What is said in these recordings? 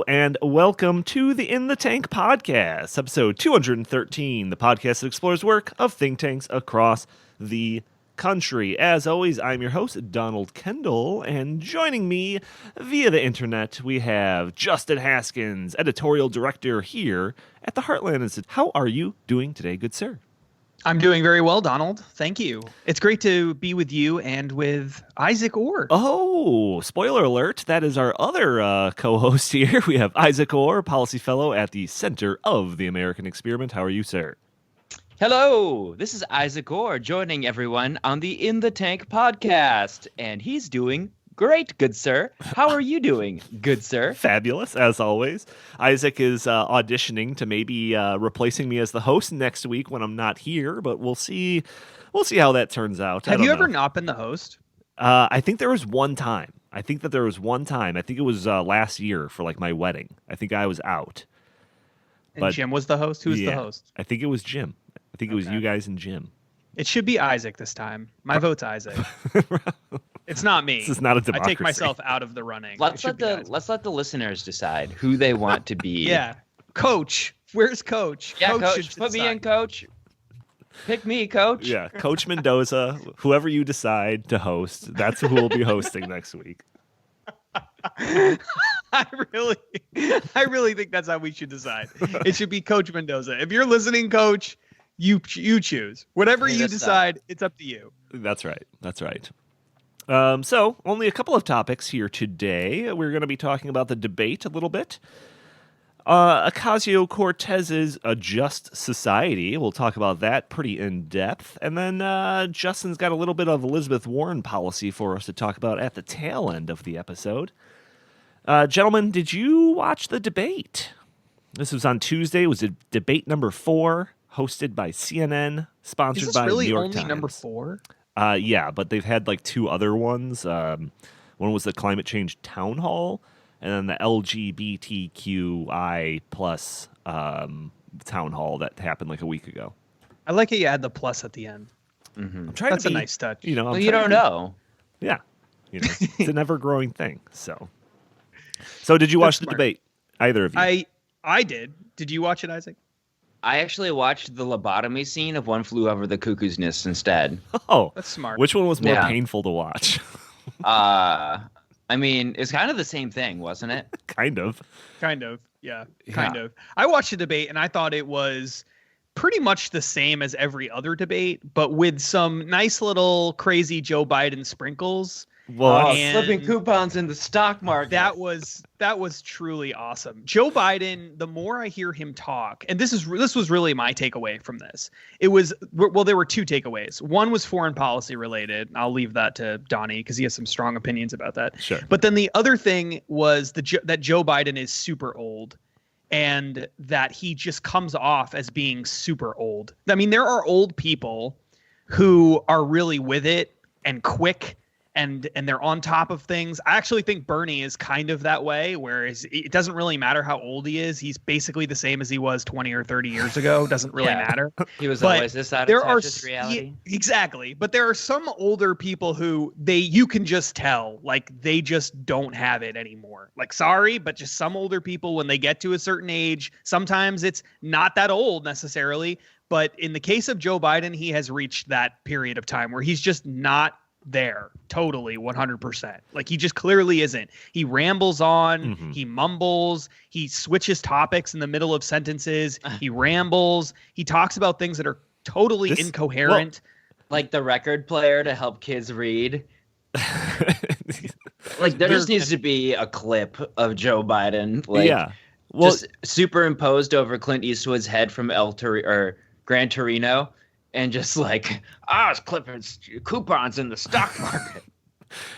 and welcome to the In the Tank podcast, episode 213, the podcast that explores work of think tanks across the country. As always, I'm your host, Donald Kendal, and joining me via the internet, we have Justin Haskins, editorial director here at the Heartland Institute. How are you doing today, good sir? I'm doing very well, Donald. Thank you. It's great to be with you and with Isaac Orr. Oh, spoiler alert. That is our other co-host here. We have Isaac Orr, policy fellow at the Center of the American Experiment. How are you, sir? Hello, this is Isaac Orr joining everyone on the In the Tank podcast, and he's doing great, good sir. How are you doing, good sir? Fabulous, as always. Isaac is auditioning to maybe replacing me as the host next week when I'm not here, but we'll see. We'll see how that turns out. Have you ever not been the host? I think there was one time. I think it was last year for like my wedding. I think I was out. And Jim was the host? Who's the host? I think it was Jim. I think it was you guys and Jim. It should be Isaac this time. My vote's Isaac. It's not me. This is not a democracy. I take myself out of the running. Let's let the listeners decide who they want to be. Yeah. Coach. Where's Coach? Yeah, Coach. Put me in, Coach. Pick me, Coach. Yeah, Coach Mendoza, whoever you decide to host, that's who will be hosting next week. I really think that's how we should decide. It should be Coach Mendoza. If you're listening, Coach, you choose. Whatever you decide, it's up to you. That's right. So, only a couple of topics here today. We're going to be talking about the debate a little bit. Ocasio-Cortez's A Just Society. We'll talk about that pretty in-depth. And then Justin's got a little bit of Elizabeth Warren policy for us to talk about at the tail end of the episode. Gentlemen, did you watch the debate? This was on Tuesday. It was debate number 4, hosted by CNN, sponsored by really New York only Times. number 4? Yeah, but they've had like 2 other ones. One was the climate change town hall, and then the LGBTQI plus town hall that happened like a week ago. I like it you add the plus at the end. Mm-hmm. That's a nice touch. You know, you don't know. Yeah, it's an ever-growing thing. So did you watch the debate? Either of you? I did. Did you watch it, Isaac? I actually watched the lobotomy scene of One Flew Over the Cuckoo's Nest instead. Oh, that's smart. Which one was more painful to watch? I mean, it's kind of the same thing, wasn't it? Kind of. Yeah, kind of. I watched the debate and I thought it was pretty much the same as every other debate, but with some nice little crazy Joe Biden sprinkles. Well, flipping coupons in the stock market. That was truly awesome. Joe Biden, the more I hear him talk, and this was really my takeaway from this. There were 2 takeaways. One was foreign policy related. I'll leave that to Donnie because he has some strong opinions about that. Sure. But then the other thing was that Joe Biden is super old and that he just comes off as being super old. I mean, there are old people who are really with it and quick and they're on top of things. I actually think Bernie is kind of that way, whereas it doesn't really matter how old he is. He's basically the same as he was 20 or 30 years ago. Doesn't really matter. He was always this out of touch with reality. Exactly. But there are some older people who you can just tell, like they just don't have it anymore. Like, sorry, but just some older people, when they get to a certain age, sometimes it's not that old necessarily. But in the case of Joe Biden, he has reached that period of time where he's just not there totally 100%. Like he just clearly isn't. He rambles on, He mumbles, he switches topics in the middle of sentences, he rambles, he talks about things that are totally incoherent. Like the record player to help kids read. Like there just needs to be a clip of Joe Biden just superimposed over Clint Eastwood's head from Gran Torino. And just like, I was clipping coupons in the stock market.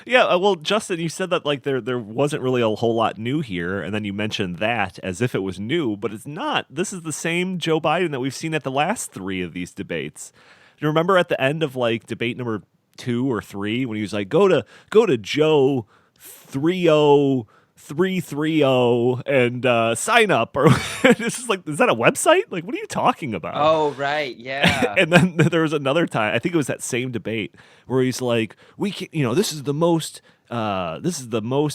Yeah, well, Justin, you said that like there wasn't really a whole lot new here, and then you mentioned that as if it was new, but it's not. This is the same Joe Biden that we've seen at the last 3 of these debates. Do you remember at the end of like debate number 2 or 3 when he was like, go to Joe 30330 and sign up, or it's just like, is that a website? Like, what are you talking about? Oh, right, yeah. And then there was another time, I think it was that same debate where he's like, we can, this is the most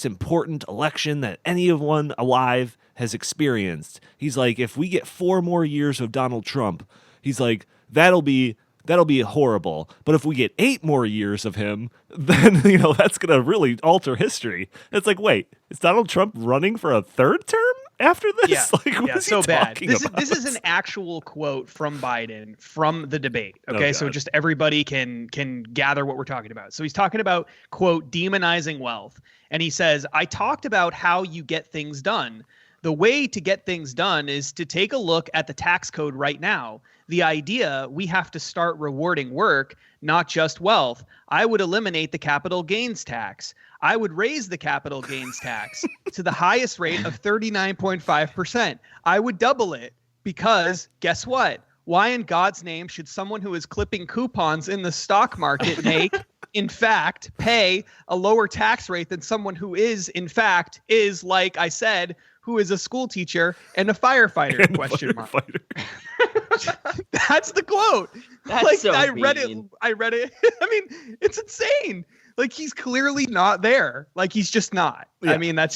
important election that anyone alive has experienced. He's like, if we get 4 more years of Donald Trump, he's like, that'll be horrible. But if we get 8 more years of him, then, you know, that's going to really alter history. It's like, wait, is Donald Trump running for a 3rd term after this? Yeah, like, what is so he bad. talking This about? is an actual quote from Biden from the debate. Okay, Oh, so God. just everybody can gather what we're talking about. So he's talking about, quote, demonizing wealth. And he says, I talked about how you get things done. The way to get things done is to take a look at the tax code right now. The idea we have to start rewarding work, not just wealth. I would eliminate the capital gains tax. I would raise the capital gains tax to the highest rate of 39.5%. I would double it because guess what? Why in God's name should someone who is clipping coupons in the stock market make, in fact, pay a lower tax rate than someone who is, in fact, is, like I said, who is a school teacher and a firefighter? And question mark. firefighter. That's the quote. That's like so I read it. mean. I read it. I mean, it's insane. Like he's clearly not there. Like he's just not. Yeah. I mean, I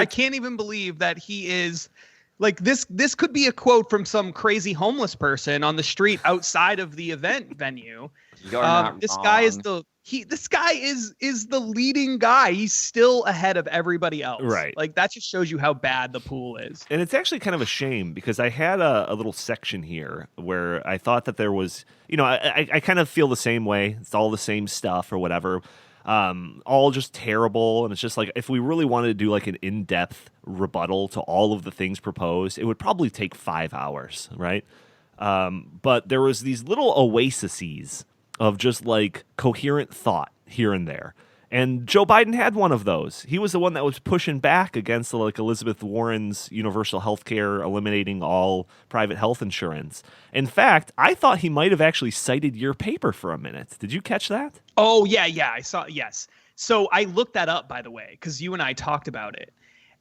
can't even believe that he is like this. This could be a quote from some crazy homeless person on the street outside of the event venue. You're not This wrong. guy is this guy is the leading guy. He's still ahead of everybody else. Right. Like that just shows you how bad the pool is. And it's actually kind of a shame because I had a little section here where I thought that there was, you know, I kind of feel the same way. It's all the same stuff or whatever. All just terrible. And it's just like, if we really wanted to do like an in-depth rebuttal to all of the things proposed, it would probably take 5 hours, right? But there was these little oases of just like coherent thought here and there. And Joe Biden had one of those. He was the one that was pushing back against like Elizabeth Warren's universal health care, eliminating all private health insurance. In fact, I thought he might have actually cited your paper for a minute. Did you catch that? Oh, yeah, I saw. Yes. So I looked that up, by the way, because you and I talked about it.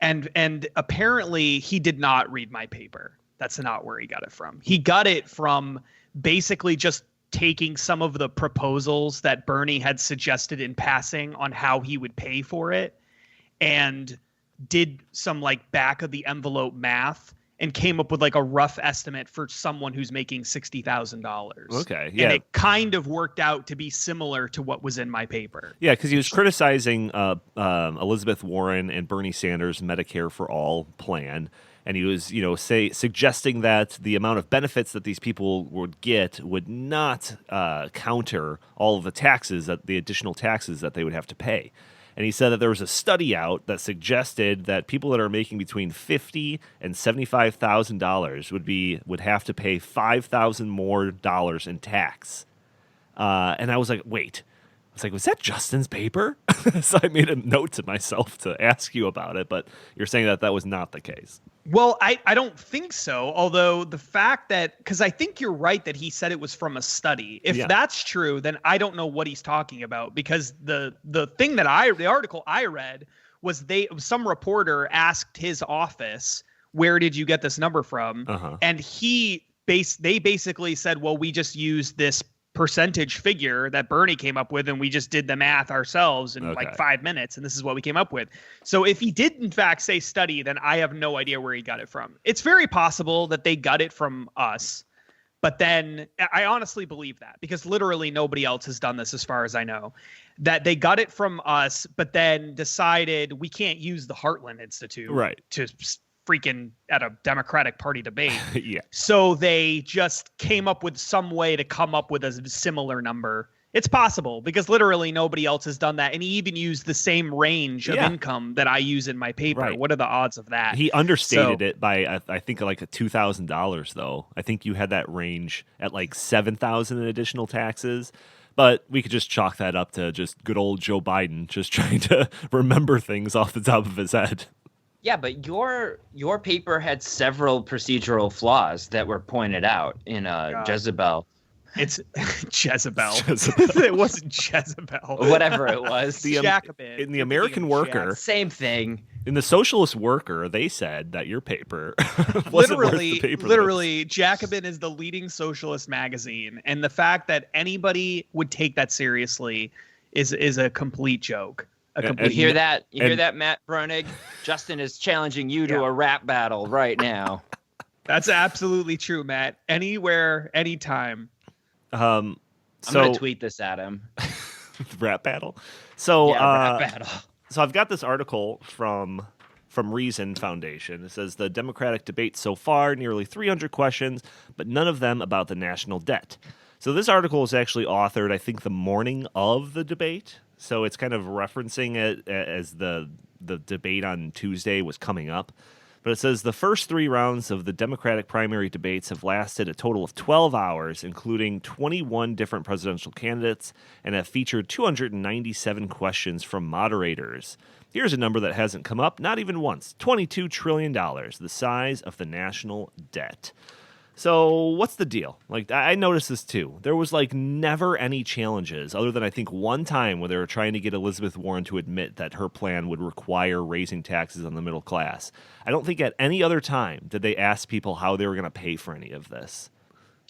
And apparently he did not read my paper. That's not where he got it from. He got it from basically just taking some of the proposals that Bernie had suggested in passing on how he would pay for it and did some like back of the envelope math and came up with like a rough estimate for someone who's making $60,000. Okay, yeah. And it kind of worked out to be similar to what was in my paper. Yeah, because he was criticizing Elizabeth Warren and Bernie Sanders' Medicare for All plan. And he was, you know, suggesting that the amount of benefits that these people would get would not counter all of the additional taxes that they would have to pay. And he said that there was a study out that suggested that people that are making between $50,000 and $75,000 would have to pay $5,000 more in tax. And I was like, wait. I was like, was that Justin's paper? So I made a note to myself to ask you about it, but you're saying that was not the case. Well, I don't think so. Although the fact that, because I think you're right that he said it was from a study. If that's true, then I don't know what he's talking about, because the article I read was some reporter asked his office, where did you get this number from? Uh-huh. And they basically said, well, we just used this percentage figure that Bernie came up with, and we just did the math ourselves in like 5 minutes, and this is what we came up with. So if he did in fact say study, then I have no idea where he got it from. It's very possible that they got it from us, but then I honestly believe that, because literally nobody else has done this as far as I know, that they got it from us, but then decided we can't use the Heartland Institute to freaking at a Democratic Party debate. Yeah. So they just came up with some way to come up with a similar number. It's possible, because literally nobody else has done that. And he even used the same range of income that I use in my paper. Right. What are the odds of that? He understated it by, I think, like $2,000, though. I think you had that range at like $7,000 in additional taxes. But we could just chalk that up to just good old Joe Biden just trying to remember things off the top of his head. Yeah, but your paper had several procedural flaws that were pointed out in Jezebel. It's Jezebel. It wasn't Jezebel. Whatever it was. Jacobin. In the American Worker. Same thing. In the Socialist Worker, they said that your paper wasn't worth the paper. Literally, Jacobin is the leading socialist magazine. And the fact that anybody would take that seriously is a complete joke. You hear that? You hear that, Matt Brunig? Justin is challenging you to a rap battle right now. That's absolutely true, Matt. Anywhere, anytime. I'm gonna tweet this at him. Rap battle. So rap battle. So I've got this article from Reason Foundation. It says the Democratic debate so far, nearly 300 questions, but none of them about the national debt. So this article was actually authored, I think, the morning of the debate. So it's kind of referencing it as the debate on Tuesday was coming up. But it says the first 3 rounds of the Democratic primary debates have lasted a total of 12 hours, including 21 different presidential candidates, and have featured 297 questions from moderators. Here's a number that hasn't come up, not even once. $22 trillion, the size of the national debt. So what's the deal? Like, I noticed this too. There was like never any challenges other than I think one time where they were trying to get Elizabeth Warren to admit that her plan would require raising taxes on the middle class. I don't think at any other time did they ask people how they were going to pay for any of this.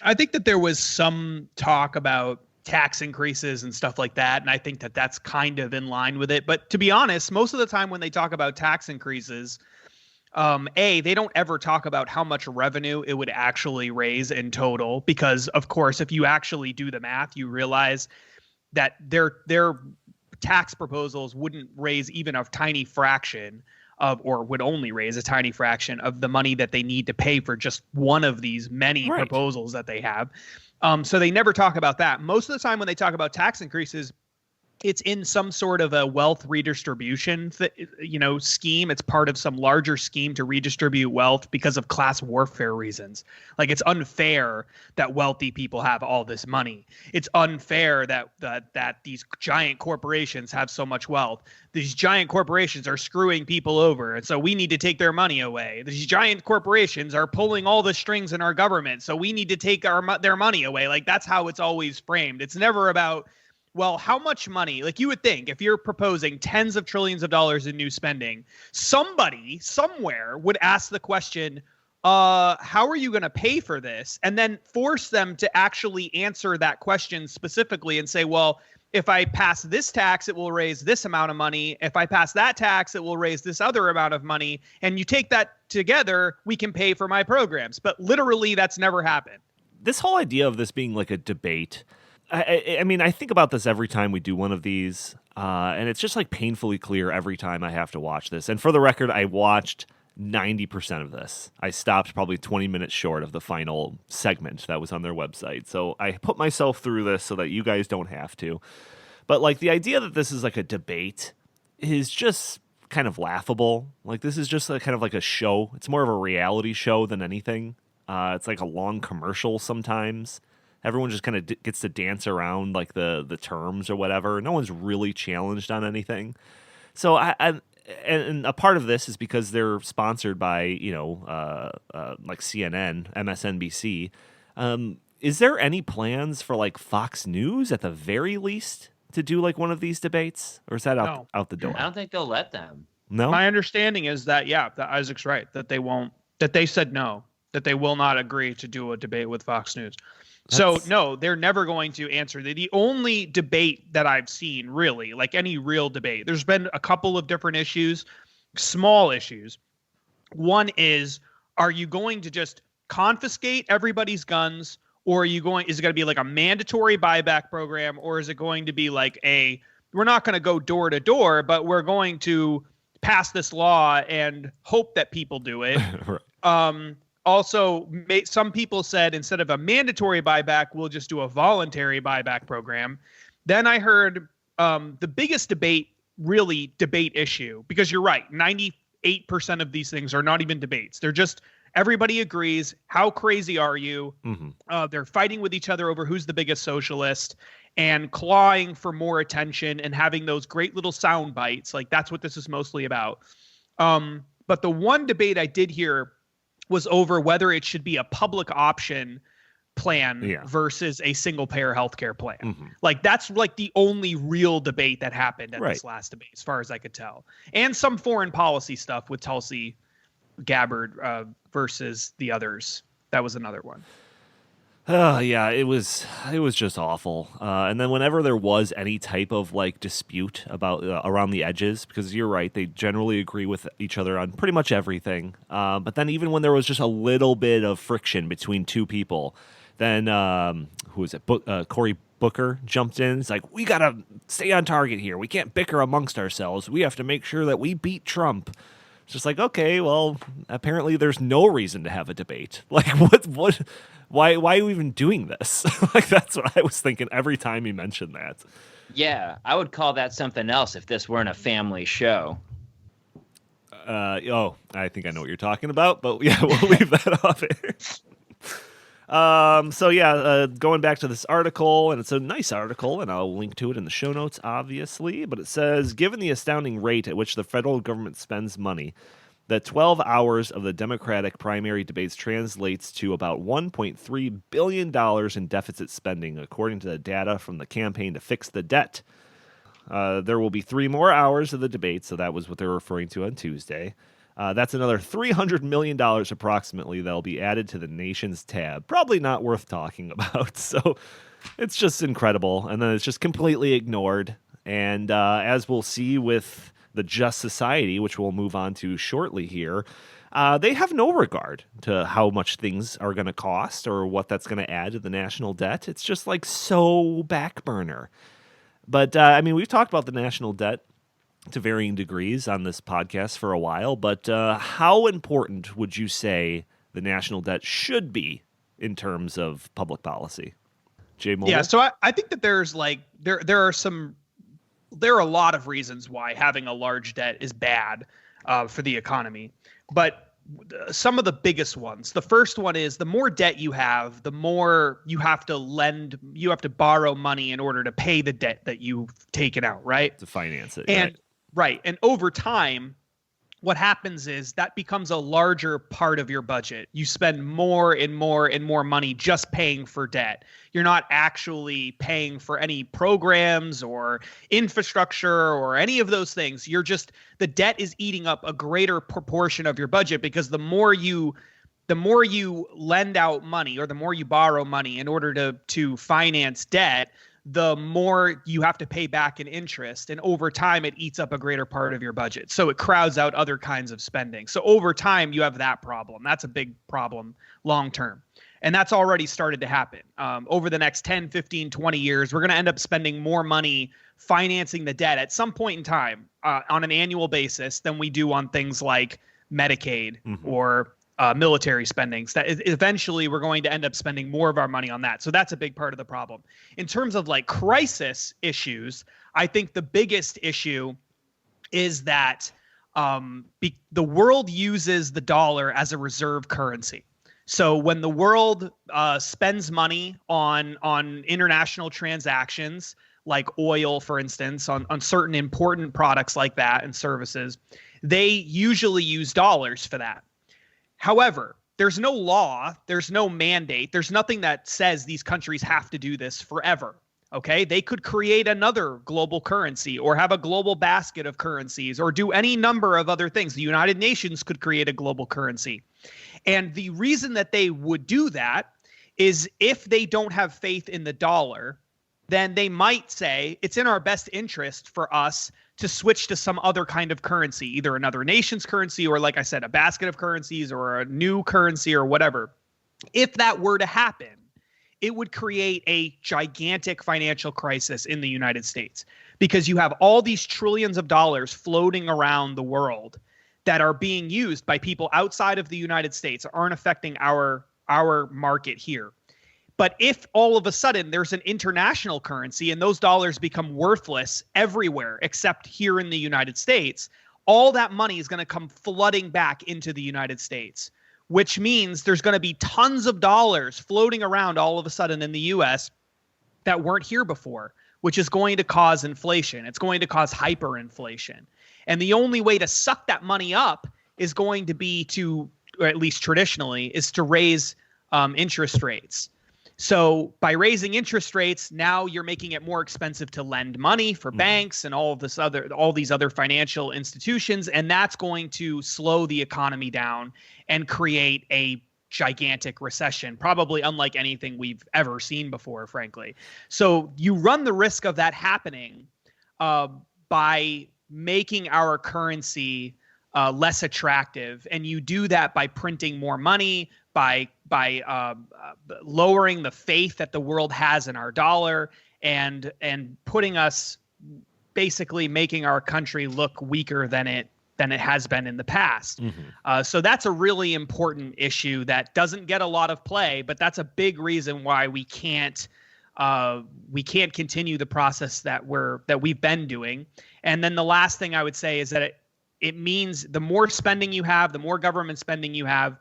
I think that there was some talk about tax increases and stuff like that. And I think that that's kind of in line with it. But to be honest, most of the time when they talk about tax increases, they don't ever talk about how much revenue it would actually raise in total, because of course, if you actually do the math, you realize that their tax proposals wouldn't raise even a tiny fraction of, or would only raise a tiny fraction of the money that they need to pay for just one of these many proposals that they have. So they never talk about that. Most of the time when they talk about tax increases, it's in some sort of a wealth redistribution, scheme. It's part of some larger scheme to redistribute wealth because of class warfare reasons. Like, it's unfair that wealthy people have all this money. It's unfair that these giant corporations have so much wealth. These giant corporations are screwing people over, and so we need to take their money away. These giant corporations are pulling all the strings in our government, so we need to take their money away. Like, that's how it's always framed. It's never about, well, how much money? Like, you would think if you're proposing tens of trillions of dollars in new spending, somebody somewhere would ask the question, how are you going to pay for this? And then force them to actually answer that question specifically and say, well, if I pass this tax, it will raise this amount of money. If I pass that tax, it will raise this other amount of money. And you take that together, we can pay for my programs. But literally, that's never happened. This whole idea of this being like a debate, I mean, I think about this every time we do one of these, and it's just like painfully clear every time I have to watch this. And for the record, I watched 90% of this. I stopped probably 20 minutes short of the final segment that was on their website. So I put myself through this so that you guys don't have to. But like, the idea that this is like a debate is just kind of laughable. Like, this is just kind of like a show. It's more of a reality show than anything. It's like a long commercial sometimes. Everyone just kind of gets to dance around like the terms or whatever. No one's really challenged on anything. So and a part of this is because they're sponsored by, like CNN, MSNBC. Is there any plans for like Fox News at the very least to do like one of these debates, or is that out the door? I don't think they'll let them. No. My understanding is that that Isaac's right, that they won't. That they said no, that they will not agree to do a debate with Fox News. So no, they're never going to answer. The only debate that I've seen, really, like any real debate, there's been a couple of different issues, small issues. One is, are you going to just confiscate everybody's guns, or is it going to be like a mandatory buyback program, or is it going to be like we're not going to go door to door, but we're going to pass this law and hope that people do it. Right. Also, some people said instead of a mandatory buyback, we'll just do a voluntary buyback program. Then I heard the biggest debate issue, because you're right, 98% of these things are not even debates. They're just everybody agrees. How crazy are you? Mm-hmm. They're fighting with each other over who's the biggest socialist and clawing for more attention and having those great little sound bites. Like, that's what this is mostly about. But the one debate I did hear was over whether it should be a public option plan versus a single payer healthcare plan. Mm-hmm. Like, that's like the only real debate that happened at this last debate, as far as I could tell. And some foreign policy stuff with Tulsi Gabbard versus the others. That was another one. Yeah, it was just awful. And then whenever there was any type of like dispute about around the edges, because you're right, they generally agree with each other on pretty much everything. But then even when there was just a little bit of friction between two people, then who was it? Cory Booker jumped in. It's like, we gotta stay on target here. We can't bicker amongst ourselves. We have to make sure that we beat Trump. It's just like, okay, well, apparently there's no reason to have a debate. Like, what? Why are you even doing this? Like, that's what I was thinking every time you mentioned that. Yeah, I would call that something else if this weren't a family show. I think I know what you're talking about, but yeah, we'll leave that off here. Going back to this article, and it's a nice article, and I'll link to it in the show notes, obviously, but it says, given the astounding rate at which the federal government spends money, that 12 hours of the Democratic primary debates translates to about $1.3 billion in deficit spending, according to the data from the Campaign to Fix the Debt. There will be 3 more hours of the debate, so that was what they're referring to on Tuesday. That's another $300 million approximately that'll be added to the nation's tab. Probably not worth talking about. So it's just incredible. And then it's just completely ignored. And as we'll see with the Just Society, which we'll move on to shortly here, they have no regard to how much things are going to cost or what that's going to add to the national debt. It's just like so back burner. But we've talked about the national debt to varying degrees on this podcast for a while, but how important would you say the national debt should be in terms of public policy? Jay Mulder? Yeah, so I think that there's like there are a lot of reasons why having a large debt is bad for the economy, but some of the biggest ones. The first one is the more debt you have, the more you have to borrow money in order to pay the debt that you've taken out, right? To finance it. And right. And over time, what happens is that becomes a larger part of your budget. You spend more and more and more money just paying for debt. You're not actually paying for any programs or infrastructure or any of those things. The debt is eating up a greater proportion of your budget because the more you lend out money or the more you borrow money in order to finance debt, the more you have to pay back in interest. And over time, it eats up a greater part of your budget. So it crowds out other kinds of spending. So over time, you have that problem. That's a big problem long term. And that's already started to happen. Over the next 10, 15, 20 years, we're going to end up spending more money financing the debt at some point in time on an annual basis than we do on things like Medicaid or military spendings. That eventually we're going to end up spending more of our money on that. So that's a big part of the problem. In terms of like crisis issues, I think the biggest issue is that the world uses the dollar as a reserve currency. So when the world spends money on international transactions, like oil, for instance, on certain important products like that and services, they usually use dollars for that. However, there's no law, there's no mandate, there's nothing that says these countries have to do this forever. Okay, they could create another global currency or have a global basket of currencies or do any number of other things. The United Nations could create a global currency. And the reason that they would do that is if they don't have faith in the dollar, then they might say it's in our best interest for us to switch to some other kind of currency, either another nation's currency or, like I said, a basket of currencies or a new currency or whatever. If that were to happen, it would create a gigantic financial crisis in the United States because you have all these trillions of dollars floating around the world that are being used by people outside of the United States, aren't affecting our market here. But if all of a sudden there's an international currency and those dollars become worthless everywhere except here in the United States, all that money is going to come flooding back into the United States, which means there's going to be tons of dollars floating around all of a sudden in the US that weren't here before, which is going to cause inflation. It's going to cause hyperinflation. And the only way to suck that money up is going to be to, or at least traditionally, is to raise interest rates. So by raising interest rates, now you're making it more expensive to lend money for banks and all these other financial institutions, and that's going to slow the economy down and create a gigantic recession, probably unlike anything we've ever seen before, frankly. So you run the risk of that happening by making our currency less attractive, and you do that by printing more money, by lowering the faith that the world has in our dollar, and putting us, basically making our country look weaker than it has been in the past. So that's a really important issue that doesn't get a lot of play, but that's a big reason why we can't continue the process that we've been doing. And then the last thing I would say is that it means the more spending you have, the more government spending you have,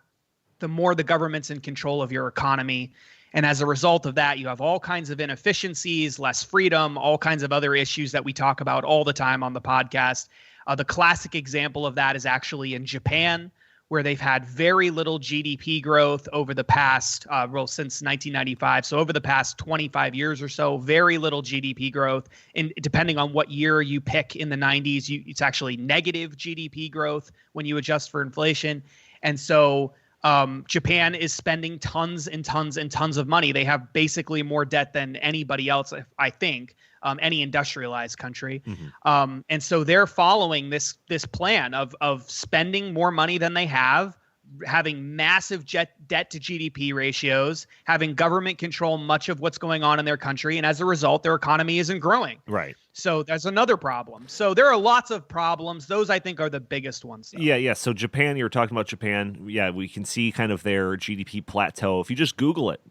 the more the government's in control of your economy. And as a result of that, you have all kinds of inefficiencies, less freedom, all kinds of other issues that we talk about all the time on the podcast. The classic example of that is actually in Japan, where they've had very little GDP growth over the past, since 1995. So over the past 25 years or so, very little GDP growth. And depending on what year you pick in the 90s, it's actually negative GDP growth when you adjust for inflation. And so Japan is spending tons and tons and tons of money. They have basically more debt than anybody else, I think, any industrialized country. And so they're following this plan of spending more money than they have, having massive debt to GDP ratios, having government control much of what's going on in their country. And as a result, their economy isn't growing. Right. So there's another problem. So there are lots of problems. Those, I think, are the biggest ones, though. Yeah. So Japan, you were talking about Japan. Yeah, we can see kind of their GDP plateau. If you just Google it,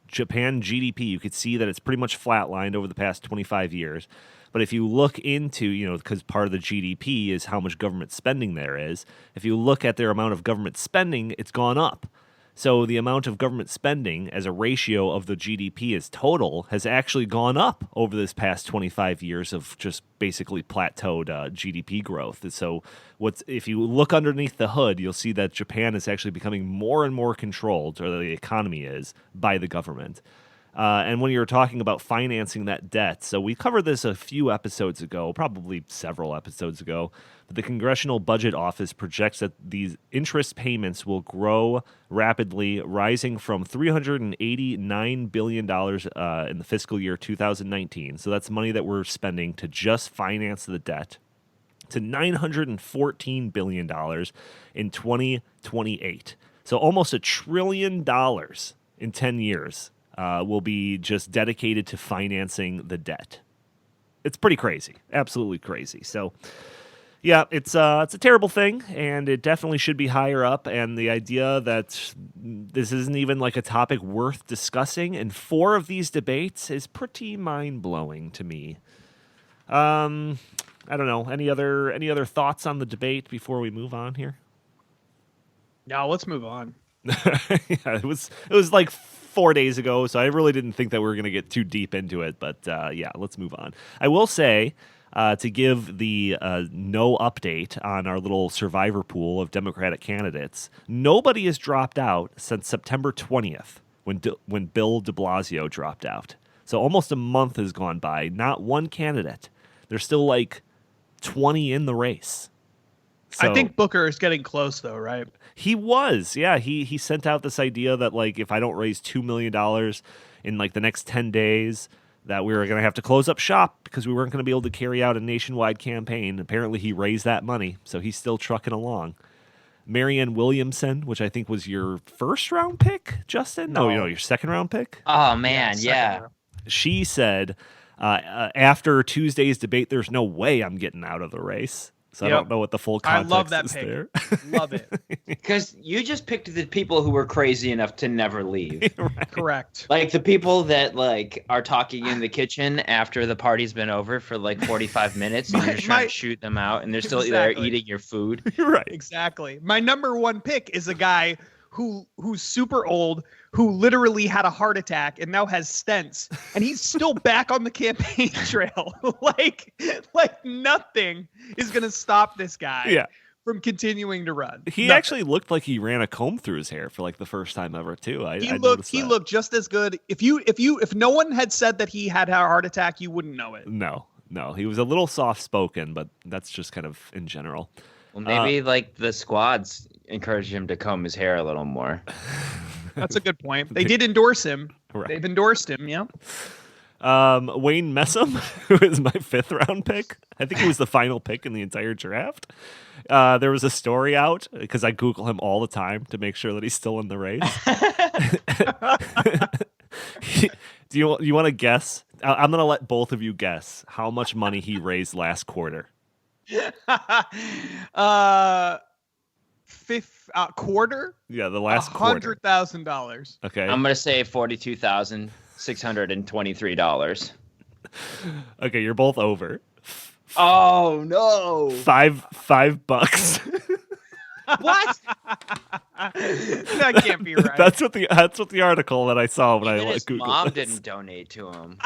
Japan GDP, you could see that it's pretty much flatlined over the past 25 years. But if you look into, because part of the GDP is how much government spending there is, if you look at their amount of government spending, it's gone up. So the amount of government spending as a ratio of the GDP as total has actually gone up over this past 25 years of just basically plateaued GDP growth. So if you look underneath the hood, you'll see that Japan is actually becoming more and more controlled, or the economy is, by the government. And when you were talking about financing that debt, so we covered this a few episodes ago, probably several episodes ago, but the Congressional Budget Office projects that these interest payments will grow rapidly, rising from $389 billion in the fiscal year 2019. So that's money that we're spending to just finance the debt, to $914 billion in 2028. So almost $1 trillion in 10 years. Will be just dedicated to financing the debt. It's pretty crazy, absolutely crazy. So, yeah, it's a terrible thing, and it definitely should be higher up. And the idea that this isn't even like a topic worth discussing in 4 of these debates is pretty mind-blowing to me. I don't know. Any other thoughts on the debate before we move on here? No, let's move on. Yeah, it was like 4 days ago, so I really didn't think that we were going to get too deep into it, but yeah, let's move on. I will say, to give the no update on our little survivor pool of Democratic candidates, nobody has dropped out since September 20th, when Bill de Blasio dropped out. So almost a month has gone by, not one candidate. There's still like 20 in the race. So, I think Booker is getting close, though, right? He was, yeah. He sent out this idea that, like, if I don't raise $2 million in, like, the next 10 days, that we were going to have to close up shop because we weren't going to be able to carry out a nationwide campaign. Apparently, he raised that money, so he's still trucking along. Marianne Williamson, which I think was your first-round pick, Justin? No, your second-round pick? Oh, man, yeah. She said, after Tuesday's debate, there's no way I'm getting out of the race. So I don't know what the full context is. I love that pick. There. Love it. Because you just picked the people who were crazy enough to never leave. Right. Correct. Like the people that like are talking in the kitchen after the party's been over for like 45 minutes and you're just trying to shoot them out and they're still there eating your food. Right. Exactly. My number one pick is a guy who's super old, who literally had a heart attack and now has stents, and he's still back on the campaign trail. like nothing is going to stop this guy from continuing to run. He actually looked like he ran a comb through his hair for like the first time ever too. He looked just as good. If no one had said that he had a heart attack, you wouldn't know it. No, he was a little soft spoken, but that's just kind of in general. Well, maybe like the squads encouraged him to comb his hair a little more. That's a good point. They did endorse him. Right. They've endorsed him, yeah. Wayne Messam, who is my 5th round pick. I think he was the final pick in the entire draft. There was a story out because I Google him all the time to make sure that he's still in the race. Do you want to guess? I'm going to let both of you guess how much money he raised last quarter. Quarter? Yeah, the last quarter. $100,000. Okay. I'm going to say $42,623. Okay, you're both over. Oh no! $5. What? That can't be right. That's what the article that I saw when Even I his Googled mom this. didn't donate to him.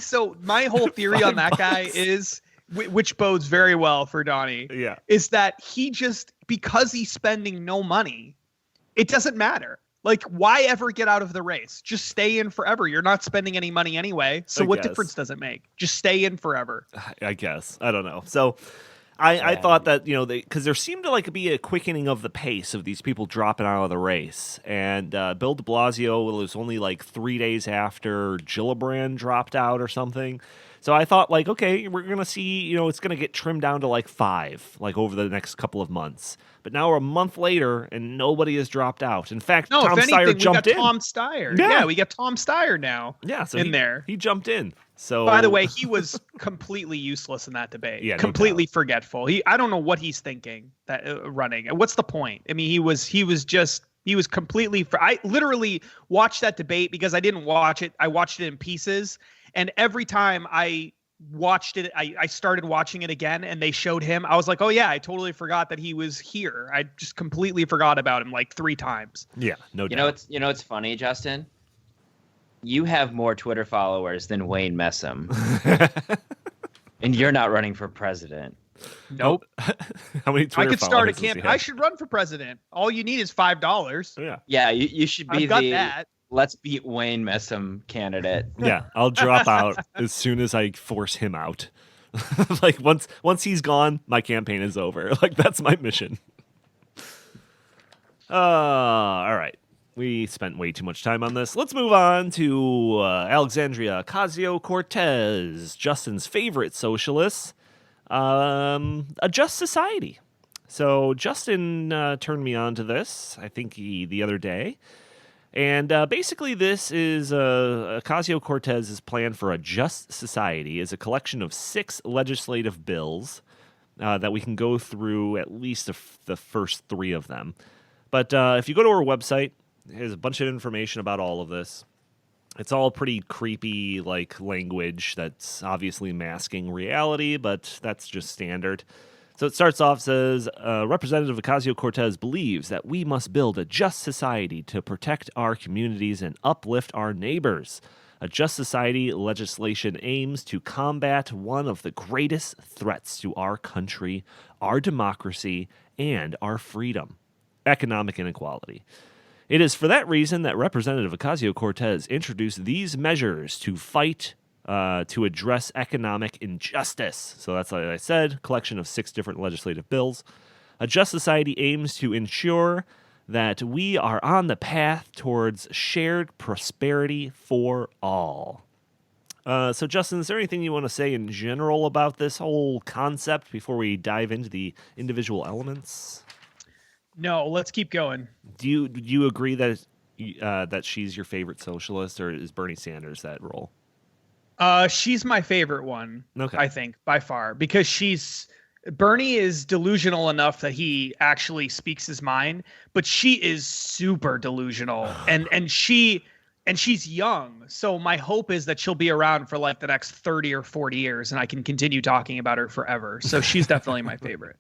So my whole theory on that guy is, which bodes very well for Donnie, is that he just, because he's spending no money, it doesn't matter. Like, why ever get out of the race? Just stay in forever. You're not spending any money anyway. So what difference does it make? Just stay in forever. I guess. I don't know. So I thought that, because there seemed to be a quickening of the pace of these people dropping out of the race. And Bill de Blasio was only 3 days after Gillibrand dropped out or something. So I thought, okay, we're going to see, it's going to get trimmed down to 5, over the next couple of months. But now we're a month later, and nobody has dropped out. In fact, Tom Steyer jumped in. Tom Steyer. Yeah, we got Tom Steyer now. Yeah, so there. He jumped in. So, by the way, he was completely useless in that debate. Yeah, completely forgetful. I don't know what he's thinking that running. What's the point? I mean, he was completely. I literally watched that debate because I didn't watch it. I watched it in pieces, and every time I watched it, I started watching it again, and they showed him. I was like, oh yeah, I totally forgot that he was here. I just completely forgot about him 3 times. Yeah, no doubt. You know, it's funny, Justin. You have more Twitter followers than Wayne Messam, and you're not running for president. Nope. How many Twitter I could start a campaign. campaign. I should run for president. All you need is $5. Yeah. Yeah, you should be that. Let's beat Wayne Messam candidate. Yeah, I'll drop out as soon as I force him out. Once he's gone, my campaign is over. That's my mission. All right. We spent way too much time on this. Let's move on to Alexandria Ocasio-Cortez, Justin's favorite socialist, A Just Society. So Justin turned me on to this, I think the other day. And basically this is Ocasio-Cortez's plan for a just society is a collection of 6 legislative bills that we can go through at least the first 3 of them. But if you go to her website, there's a bunch of information about all of this. It's all pretty creepy, language that's obviously masking reality, but that's just standard. So it starts off, says, Representative Ocasio-Cortez believes that we must build a just society to protect our communities and uplift our neighbors. A just society legislation aims to combat one of the greatest threats to our country, our democracy, and our freedom: economic inequality. It is for that reason that Representative Ocasio-Cortez introduced these measures to fight to address economic injustice. So that's, like I said, collection of 6 different legislative bills. A just society aims to ensure that we are on the path towards shared prosperity for all. So, Justin, is there anything you want to say in general about this whole concept before we dive into the individual elements? No, let's keep going. Do you agree that that she's your favorite socialist, or is Bernie Sanders that role? She's my favorite one, okay. I think, by far, because Bernie is delusional enough that he actually speaks his mind, but she is super delusional, and she's young. So my hope is that she'll be around for the next 30 or 40 years, and I can continue talking about her forever. So she's definitely my favorite.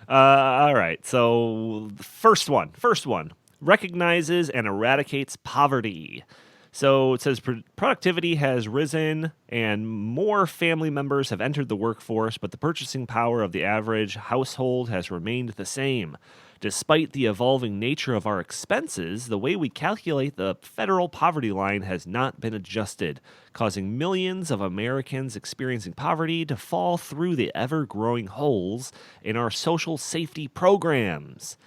All right. So first one recognizes and eradicates poverty. So it says productivity has risen and more family members have entered the workforce, but the purchasing power of the average household has remained the same. Despite the evolving nature of our expenses, the way we calculate the federal poverty line has not been adjusted, causing millions of Americans experiencing poverty to fall through the ever-growing holes in our social safety programs.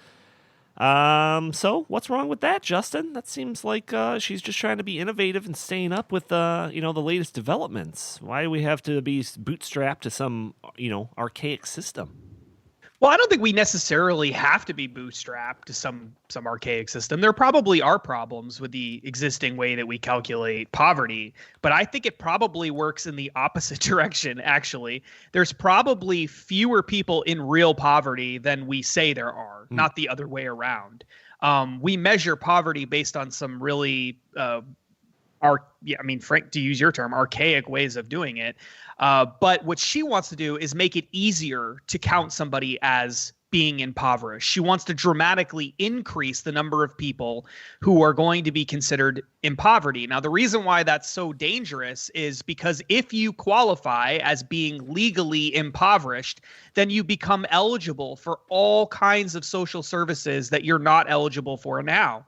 So what's wrong with that, Justin? That seems like she's just trying to be innovative and staying up with the latest developments. Why do we have to be bootstrapped to some archaic system? Well, I don't think we necessarily have to be bootstrapped to some archaic system. There probably are problems with the existing way that we calculate poverty, but I think it probably works in the opposite direction, actually. There's probably fewer people in real poverty than we say there are, not the other way around. We measure poverty based on some really Frank, to use your term, archaic ways of doing it. But what she wants to do is make it easier to count somebody as being impoverished. She wants to dramatically increase the number of people who are going to be considered in poverty. Now, the reason why that's so dangerous is because if you qualify as being legally impoverished, then you become eligible for all kinds of social services that you're not eligible for now.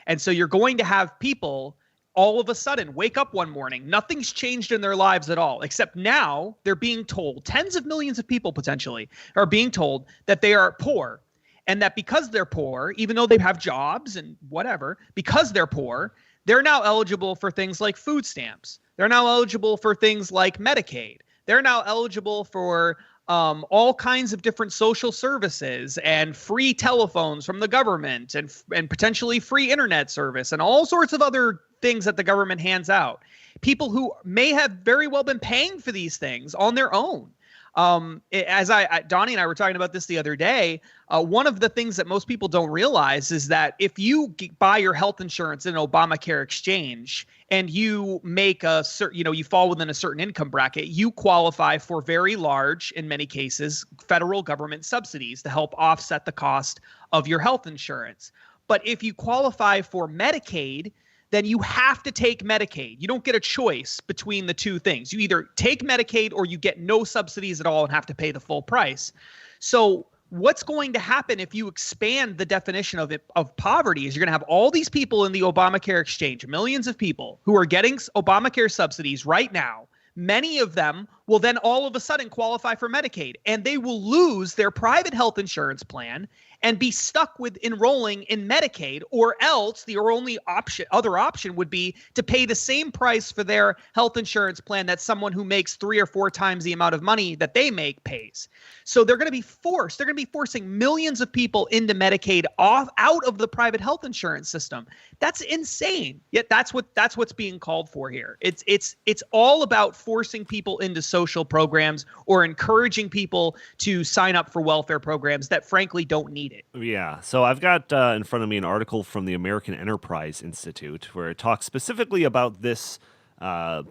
And so you're going to have people all of a sudden wake up one morning, nothing's changed in their lives at all, except now they're being told, tens of millions of people potentially are being told that they are poor, and that because they're poor, even though they have jobs and whatever, because they're poor, they're now eligible for things like food stamps. They're now eligible for things like Medicaid. They're now eligible for all kinds of different social services and free telephones from the government and potentially free internet service and all sorts of other things that the government hands out. People who may have very well been paying for these things on their own. Donnie and I were talking about this the other day. One of the things that most people don't realize is that if you buy your health insurance in an Obamacare exchange and you make you fall within a certain income bracket, you qualify for very large, in many cases, federal government subsidies to help offset the cost of your health insurance. But if you qualify for Medicaid, then you have to take Medicaid. You don't get a choice between the two things. You either take Medicaid or you get no subsidies at all and have to pay the full price. So what's going to happen if you expand the definition of poverty is you're going to have all these people in the Obamacare exchange, millions of people who are getting Obamacare subsidies right now. Many of them will then all of a sudden qualify for Medicaid, and they will lose their private health insurance plan and be stuck with enrolling in Medicaid, or else the only other option would be to pay the same price for their health insurance plan that someone who makes 3 or 4 times the amount of money that they make pays. So they're going to be forcing millions of people into Medicaid out of the private health insurance system. That's insane. Yet that's what's being called for here. It's all about forcing people into social programs or encouraging people to sign up for welfare programs that frankly don't need it. Yeah. So I've got in front of me an article from the American Enterprise Institute where it talks specifically about this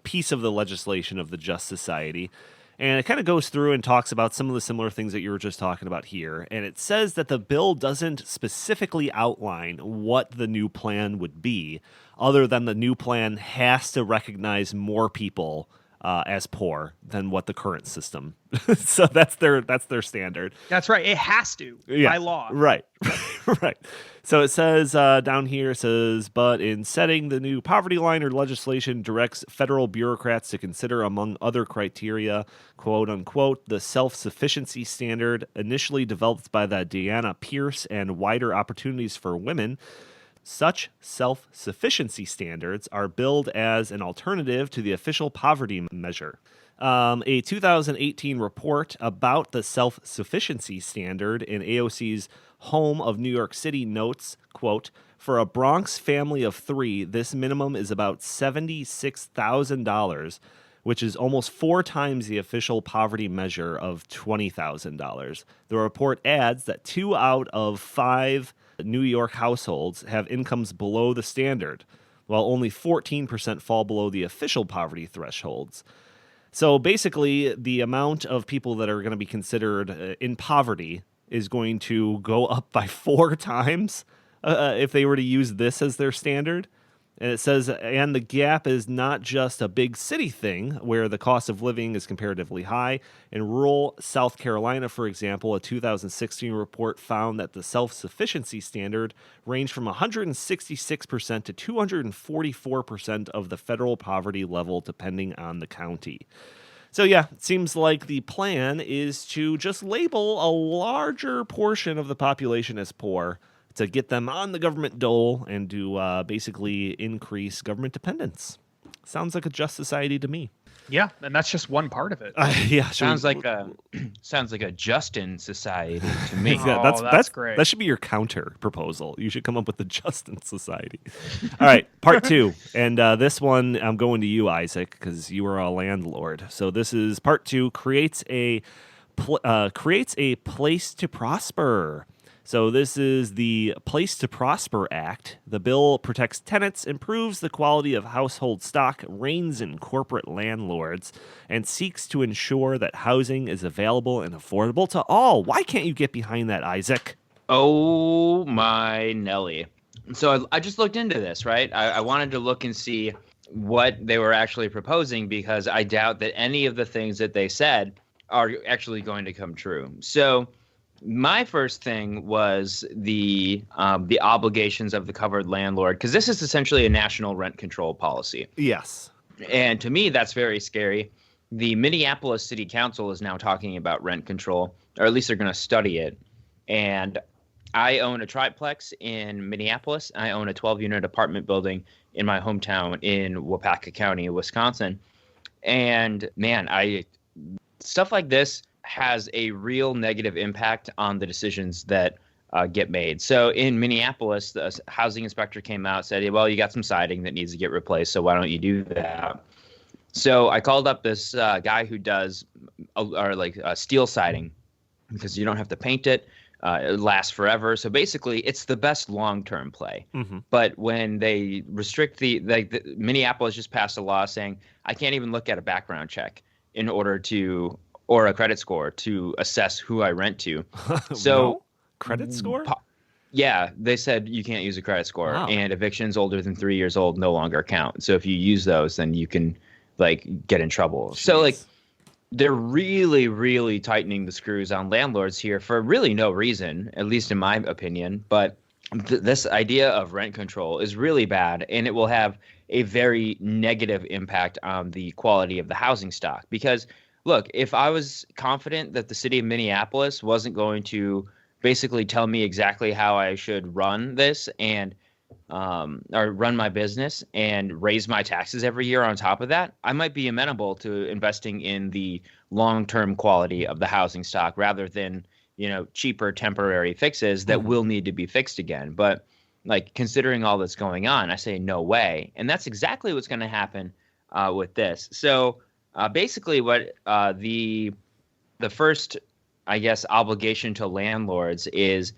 piece of the legislation of the Just Society. And it kind of goes through and talks about some of the similar things that you were just talking about here. And it says that the bill doesn't specifically outline what the new plan would be, other than the new plan has to recognize more people as poor than what the current system. So that's their standard. That's right. It has to by law. Right. Right. So it says down here, it says, but in setting the new poverty line, or legislation directs federal bureaucrats to consider, among other criteria, quote unquote, the self-sufficiency standard initially developed by the Deanna Pierce and Wider Opportunities for Women. Such self-sufficiency standards are billed as an alternative to the official poverty measure. A 2018 report about the self-sufficiency standard in AOC's home of New York City notes, quote, for a Bronx family of 3, this minimum is about $76,000, which is almost 4 times the official poverty measure of $20,000. The report adds that 2 out of 5 New York households have incomes below the standard, while only 14% fall below the official poverty thresholds. So basically, the amount of people that are going to be considered in poverty is going to go up by 4 times if they were to use this as their standard. And it says, and the gap is not just a big city thing where the cost of living is comparatively high. In rural South Carolina, for example, a 2016 report found that the self-sufficiency standard ranged from 166% to 244% of the federal poverty level, depending on the county. So yeah, it seems like the plan is to just label a larger portion of the population as poor, to get them on the government dole and to basically increase government dependence. Sounds like a just society to me. Yeah, and that's just one part of it. Yeah, sounds like a Justin society to me. That's great. That should be your counter proposal. You should come up with the Justin society. All right, part 2, and this one I'm going to you, Isaac, because you are a landlord. So this is part 2. Creates a place to prosper. So this is the Place to Prosper Act. The bill protects tenants, improves the quality of household stock, reins in corporate landlords, and seeks to ensure that housing is available and affordable to all. Why can't you get behind that, Isaac? Oh, my Nelly. So I just looked into this, right? I wanted to look and see what they were actually proposing because I doubt that any of the things that they said are actually going to come true. So my first thing was the obligations of the covered landlord, because this is essentially a national rent control policy. Yes. And to me, that's very scary. The Minneapolis City Council is now talking about rent control, or at least they're going to study it. And I own a triplex in Minneapolis. I own a 12-unit apartment building in my hometown in Waupaca County, Wisconsin. And man, stuff like this has a real negative impact on the decisions that get made. So in Minneapolis, the housing inspector came out and said, well, you got some siding that needs to get replaced, so why don't you do that? So I called up this guy who does steel siding because you don't have to paint it. It lasts forever. So basically, it's the best long-term play. Mm-hmm. But when they restrict the Minneapolis just passed a law saying I can't even look at a background check in order to or a credit score to assess who I rent to. So no? Credit score? Yeah, they said you can't use a credit score, wow. And evictions older than 3 years old no longer count. So if you use those, then you can get in trouble. Jeez. So they're really, really tightening the screws on landlords here for really no reason, at least in my opinion. But this idea of rent control is really bad, and it will have a very negative impact on the quality of the housing stock. Because look, if I was confident that the city of Minneapolis wasn't going to basically tell me exactly how I should run this and or run my business and raise my taxes every year on top of that, I might be amenable to investing in the long-term quality of the housing stock rather than, cheaper temporary fixes that will need to be fixed again. But considering all that's going on, I say no way. And that's exactly what's going to happen with this. So basically what the first, I guess, obligation to landlords is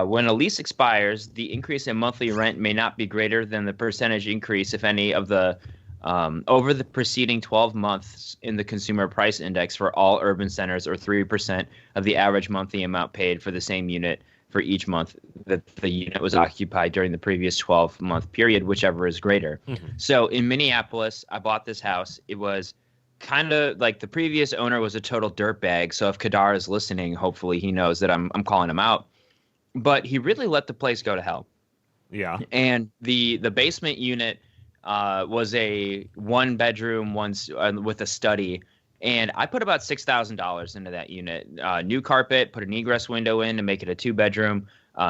when a lease expires, the increase in monthly rent may not be greater than the percentage increase, if any, of the over the preceding 12 months in the Consumer Price Index for all urban centers, or 3% of the average monthly amount paid for the same unit for each month that the unit was occupied during the previous 12-month period, whichever is greater. Mm-hmm. So in Minneapolis, I bought this house. It was kind of like the previous owner was a total dirtbag. So if Kadar is listening, hopefully he knows that I'm calling him out. But he really let the place go to hell. Yeah. And the basement unit was a 1-bedroom, with a study. And I put about $6,000 into that unit. New carpet, put an egress window in to make it a 2-bedroom,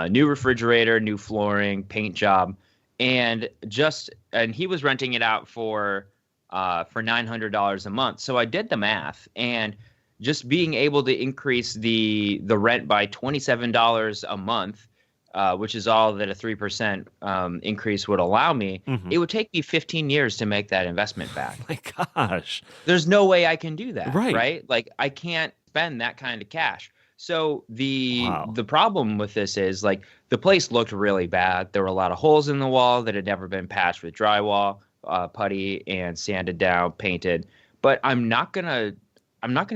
new refrigerator, new flooring, paint job. And he was renting it out for $900 a month. So I did the math, and just being able to increase the rent by $27 a month, which is all that a 3% increase would allow me, it would take me 15 years to make that investment back. Oh my gosh. There's no way I can do that, right? I can't spend that kind of cash. So the problem with this is the place looked really bad. There were a lot of holes in the wall that had never been patched with drywall, putty, and sanded down, painted. But I'm not gonna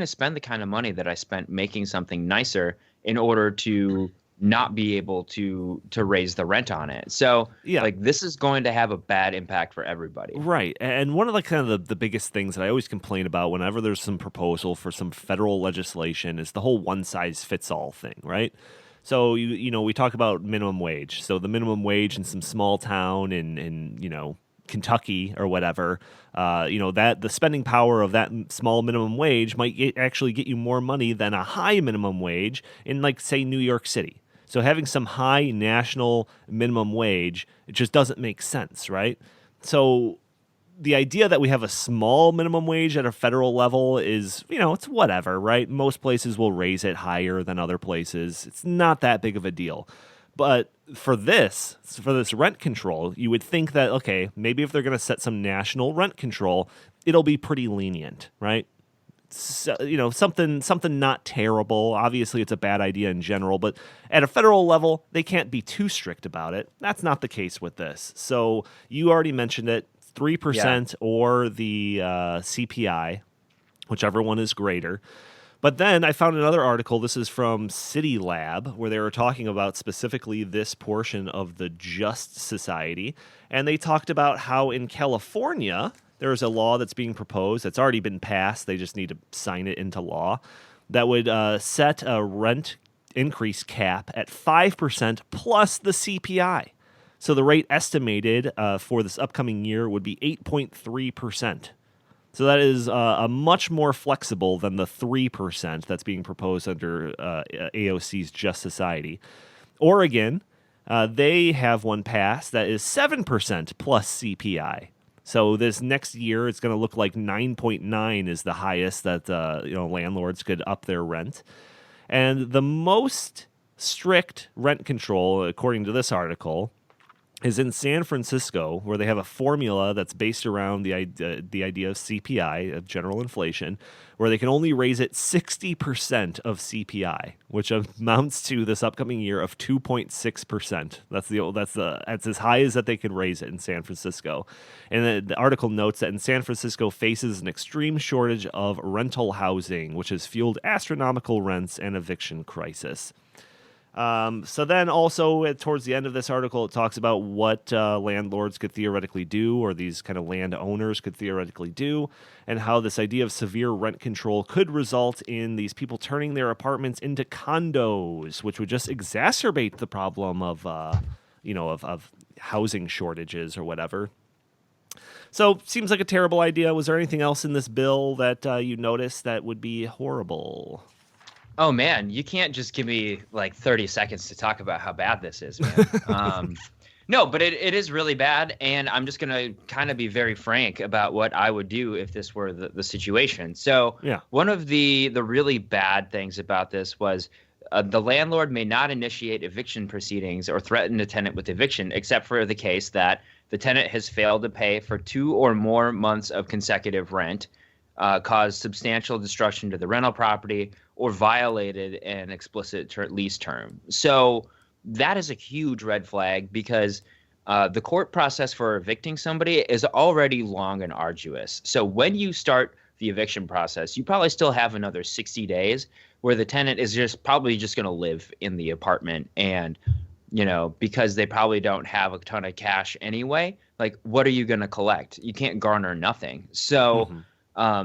spend the kind of money that I spent making something nicer in order to not be able to raise the rent on it. So this is going to have a bad impact for everybody. Right. And one of kind of the biggest things that I always complain about whenever there's some proposal for some federal legislation is the whole one size fits all thing, right? So we talk about minimum wage. So the minimum wage in some small town in Kentucky or whatever, that the spending power of that small minimum wage might actually get you more money than a high minimum wage in say New York City. So having some high national minimum wage, it just doesn't make sense, right? So the idea that we have a small minimum wage at a federal level is, it's whatever, right? Most places will raise it higher than other places. It's not that big of a deal. But for this rent control, you would think that, okay, maybe if they're going to set some national rent control, it'll be pretty lenient, right? So, something not terrible. Obviously, it's a bad idea in general, but at a federal level, they can't be too strict about it. That's not the case with this. So you already mentioned it, 3% or the CPI, whichever one is greater. But then I found another article. This is from City Lab, where they were talking about specifically this portion of the Just Society. And they talked about how in California, there is a law that's being proposed. It's already been passed. They just need to sign it into law that would set a rent increase cap at 5% plus the CPI. So the rate estimated for this upcoming year would be 8.3%. So that is a much more flexible than the 3% that's being proposed under AOC's Just Society. Oregon, they have one passed that is 7% plus CPI. So this next year, it's going to look like 9.9 is the highest that landlords could up their rent. And the most strict rent control, according to this article, is in San Francisco, where they have a formula that's based around the idea of CPI, of general inflation, where they can only raise it 60% of CPI, which amounts to this upcoming year of 2.6%. That's as high as that they could raise it in San Francisco. And the article notes that in San Francisco faces an extreme shortage of rental housing, which has fueled astronomical rents and eviction crisis. So then also towards the end of this article, it talks about what landlords could theoretically do, or these kind of landowners could theoretically do, and how this idea of severe rent control could result in these people turning their apartments into condos, which would just exacerbate the problem of housing shortages or whatever. So seems like a terrible idea. Was there anything else in this bill that you noticed that would be horrible? Oh, man, you can't just give me like 30 seconds to talk about how bad this is, man. No, but it is really bad. And I'm just going to kind of be very frank about what I would do if this were the situation. So one of the really bad things about this was the landlord may not initiate eviction proceedings or threaten the tenant with eviction, except for the case that the tenant has failed to pay for 2 or more months of consecutive rent, caused substantial destruction to the rental property, or violated an explicit lease term. So that is a huge red flag, because the court process for evicting somebody is already long and arduous. So when you start the eviction process, you probably still have another 60 days where the tenant is probably just going to live in the apartment. And, because they probably don't have a ton of cash anyway, like, what are you going to collect? You can't garner nothing. So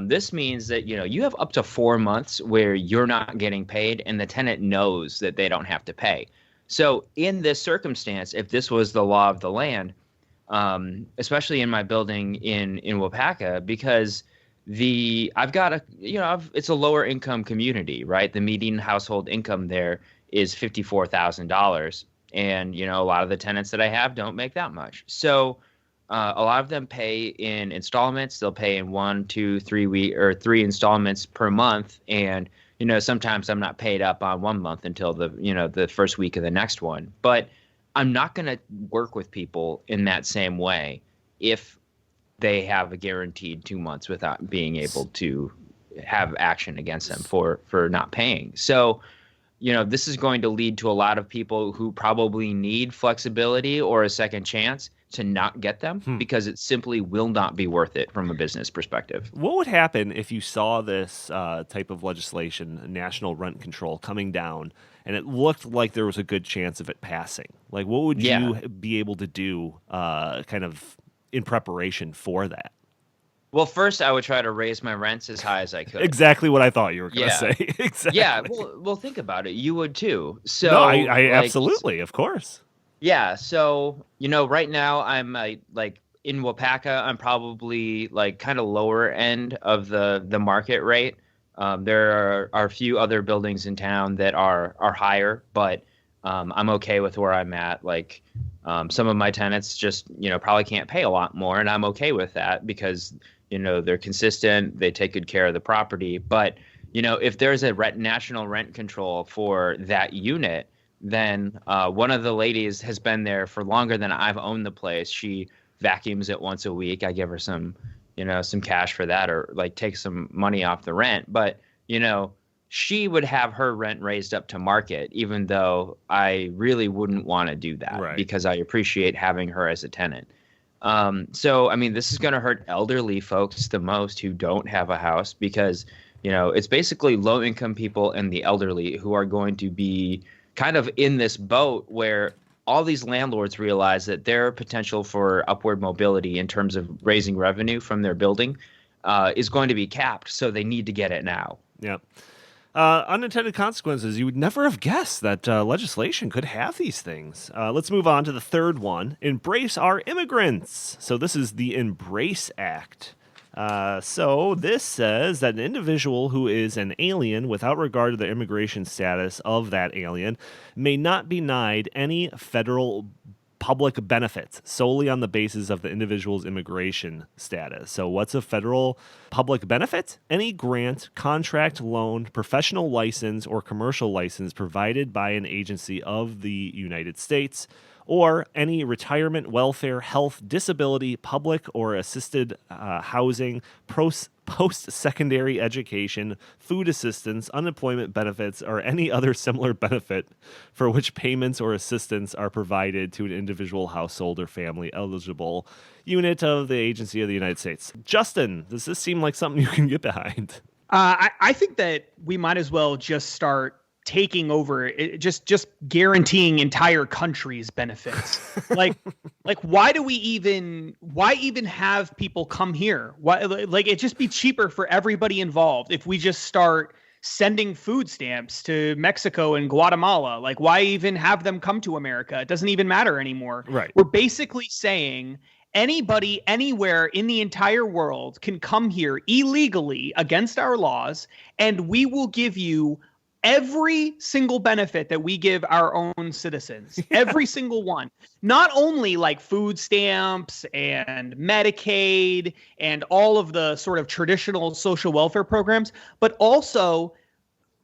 this means that, you have up to 4 months where you're not getting paid, and the tenant knows that they don't have to pay. So in this circumstance, if this was the law of the land, especially in my building in Wapaka, because it's a lower income community, right? The median household income there is $54,000. And, a lot of the tenants that I have don't make that much. So a lot of them pay in installments. They'll pay in 1, 2, 3 installments per month. And, sometimes I'm not paid up on 1 month until the first week of the next one. But I'm not going to work with people in that same way if they have a guaranteed 2 months without being able to have action against them for not paying. So, this is going to lead to a lot of people who probably need flexibility or a second chance to not get them, because it simply will not be worth it from a business perspective. What would happen if you saw this type of legislation, national rent control, coming down, and it looked like there was a good chance of it passing? Like, what would you be able to do kind of in preparation for that? Well, first, I would try to raise my rents as high as I could. Exactly what I thought you were going to say. Exactly. Yeah, well, think about it. You would too. So, no, I absolutely, of course. Yeah, so, right now I'm like in Wapaka, I'm probably like kind of lower end of the market rate. There are a few other buildings in town that are higher, but I'm okay with where I'm at. Like some of my tenants just, probably can't pay a lot more, and I'm okay with that because, they're consistent, they take good care of the property. But, if there's a national rent control for that unit, then one of the ladies has been there for longer than I've owned the place. She vacuums it once a week. I give her some cash for that, or like take some money off the rent. But, she would have her rent raised up to market, even though I really wouldn't want to do that because I appreciate having her as a tenant. So, I mean, this is going to hurt elderly folks the most who don't have a house because, it's basically low-income people and the elderly who are going to be kind of in this boat where all these landlords realize that their potential for upward mobility in terms of raising revenue from their building is going to be capped. So they need to get it now. Yeah. Unintended consequences. You would never have guessed that legislation could have these things. Let's move on to the third one. Embrace our immigrants. So this is the Embrace Act. So this says that an individual who is an alien without regard to the immigration status of that alien may not be denied any federal public benefits solely on the basis of the individual's immigration status. So what's a federal public benefit? Any grant, contract, loan, professional license, or commercial license provided by an agency of the United States, or any retirement, welfare, health, disability, public or assisted housing, post-secondary education, food assistance, unemployment benefits, or any other similar benefit for which payments or assistance are provided to an individual household or family eligible unit of the agency of the United States. Justin, does this seem like something you can get behind? I think that we might as well just start taking over it, just guaranteeing entire countries benefits. like why even have people come here? Why, like, it'd just be cheaper for everybody involved if we just start sending food stamps to Mexico and Guatemala. Like, why even have them come to America? It doesn't even matter anymore. Right. We're basically saying anybody anywhere in the entire world can come here illegally against our laws, and we will give you every single benefit that we give our own citizens, every single one, not only like food stamps and Medicaid and all of the sort of traditional social welfare programs, but also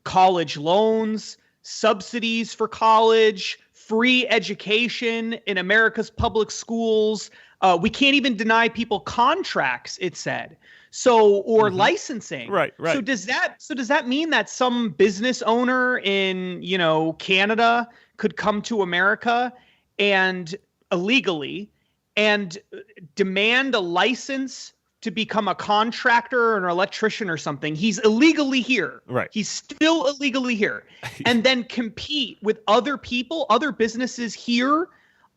college loans, subsidies for college, free education in America's public schools. We can't even deny people contracts, it said. So, or licensing. Right. So does that mean that some business owner in, Canada could come to America and illegally and demand a license to become a contractor or an electrician or something? He's illegally here. Right. He's still illegally here. And then compete with other people, other businesses here